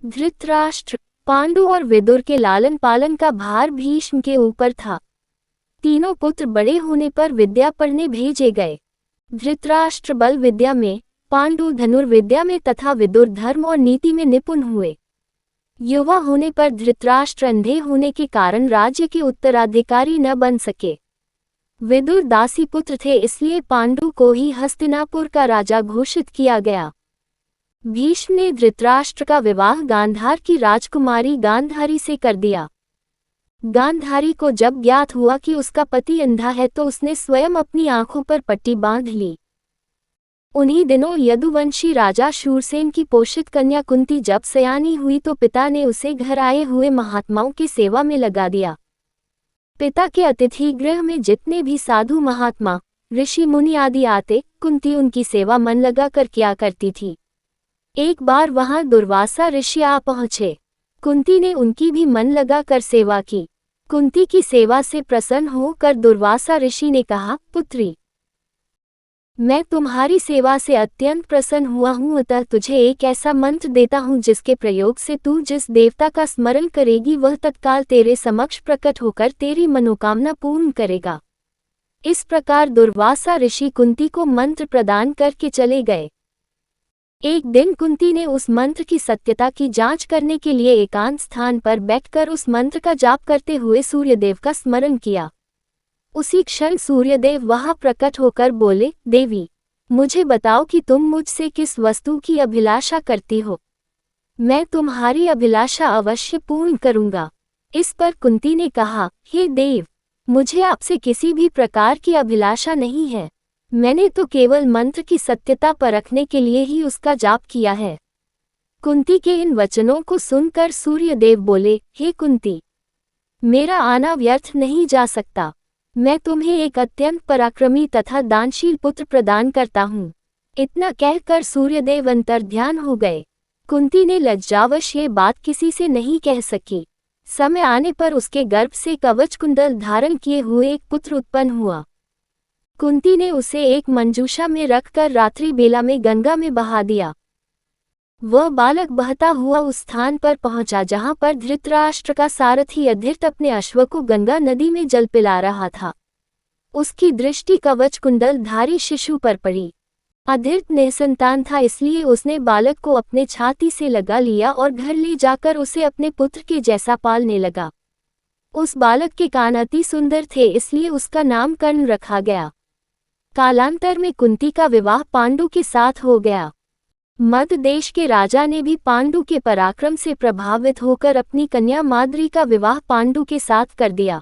धृतराष्ट्र, पांडु और विदुर के लालन पालन का भार भीष्म के ऊपर था। तीनों पुत्र बड़े होने पर विद्या पढ़ने भेजे गए। धृतराष्ट्र बल विद्या में, पांडु धनुर्विद्या में तथा विदुर धर्म और नीति में निपुण हुए। युवा होने पर धृतराष्ट्र अंधे होने के कारण राज्य के उत्तराधिकारी न बन सके। विदुर दासी पुत्र थे, इसलिए पांडु को ही हस्तिनापुर का राजा घोषित किया गया। भीष्म ने धृतराष्ट्र का विवाह गांधार की राजकुमारी गांधारी से कर दिया। गांधारी को जब ज्ञात हुआ कि उसका पति अंधा है तो उसने स्वयं अपनी आंखों पर पट्टी बांध ली। उन्हीं दिनों यदुवंशी राजा शूरसेन की पोषित कन्या कुंती जब सयानी हुई तो पिता ने उसे घर आए हुए महात्माओं की सेवा में लगा दिया। पिता के अतिथि गृह में जितने भी साधु महात्मा, ऋषि मुनि आदि आते, कुंती उनकी सेवा मन लगा कर किया करती थी। एक बार वहां दुर्वासा ऋषि आ पहुंचे। कुंती ने उनकी भी मन लगा कर सेवा की। कुंती की सेवा से प्रसन्न होकर दुर्वासा ऋषि ने कहा, पुत्री, मैं तुम्हारी सेवा से अत्यंत प्रसन्न हुआ हूँ, अतः तुझे एक ऐसा मंत्र देता हूँ जिसके प्रयोग से तू जिस देवता का स्मरण करेगी वह तत्काल तेरे समक्ष प्रकट होकर तेरी मनोकामना पूर्ण करेगा। इस प्रकार दुर्वासा ऋषि कुंती को मंत्र प्रदान करके चले गए। एक दिन कुंती ने उस मंत्र की सत्यता की जांच करने के लिए एकांत स्थान पर बैठकर उस मंत्र का जाप करते हुए सूर्यदेव का स्मरण किया। उसी क्षण सूर्यदेव वहां प्रकट होकर बोले, देवी, मुझे बताओ कि तुम मुझसे किस वस्तु की अभिलाषा करती हो। मैं तुम्हारी अभिलाषा अवश्य पूर्ण करूंगा। इस पर कुंती ने कहा, हे देव, मुझे आपसे किसी भी प्रकार की अभिलाषा नहीं है। मैंने तो केवल मंत्र की सत्यता परखने के लिए ही उसका जाप किया है। कुंती के इन वचनों को सुनकर सूर्यदेव बोले, हे कुंती, मेरा आना व्यर्थ नहीं जा सकता। मैं तुम्हें एक अत्यंत पराक्रमी तथा दानशील पुत्र प्रदान करता हूँ। इतना कहकर सूर्यदेव अंतर्ध्यान हो गए। कुंती ने लज्जावश ये बात किसी से नहीं कह सकी। समय आने पर उसके गर्भ से कवच कुंडल धारण किए हुए एक पुत्र उत्पन्न हुआ। कुंती ने उसे एक मंजूषा में रखकर रात्रि बेला में गंगा में बहा दिया। वह बालक बहता हुआ उस स्थान पर पहुंचा जहां पर धृतराष्ट्र का सारथी अधृत अपने अश्व को गंगा नदी में जल पिला रहा था। उसकी दृष्टि कवच कुंडल धारी शिशु पर पड़ी। अधृत निसंतान था, इसलिए उसने बालक को अपने छाती से लगा लिया और घर ले जाकर उसे अपने पुत्र के जैसा पालने लगा। उस बालक के कान अति सुंदर थे, इसलिए उसका नाम कर्ण रखा गया। कालांतर में कुंती का विवाह पांडु के साथ हो गया। मध्य देश के राजा ने भी पांडु के पराक्रम से प्रभावित होकर अपनी कन्या माद्री का विवाह पांडु के साथ कर दिया।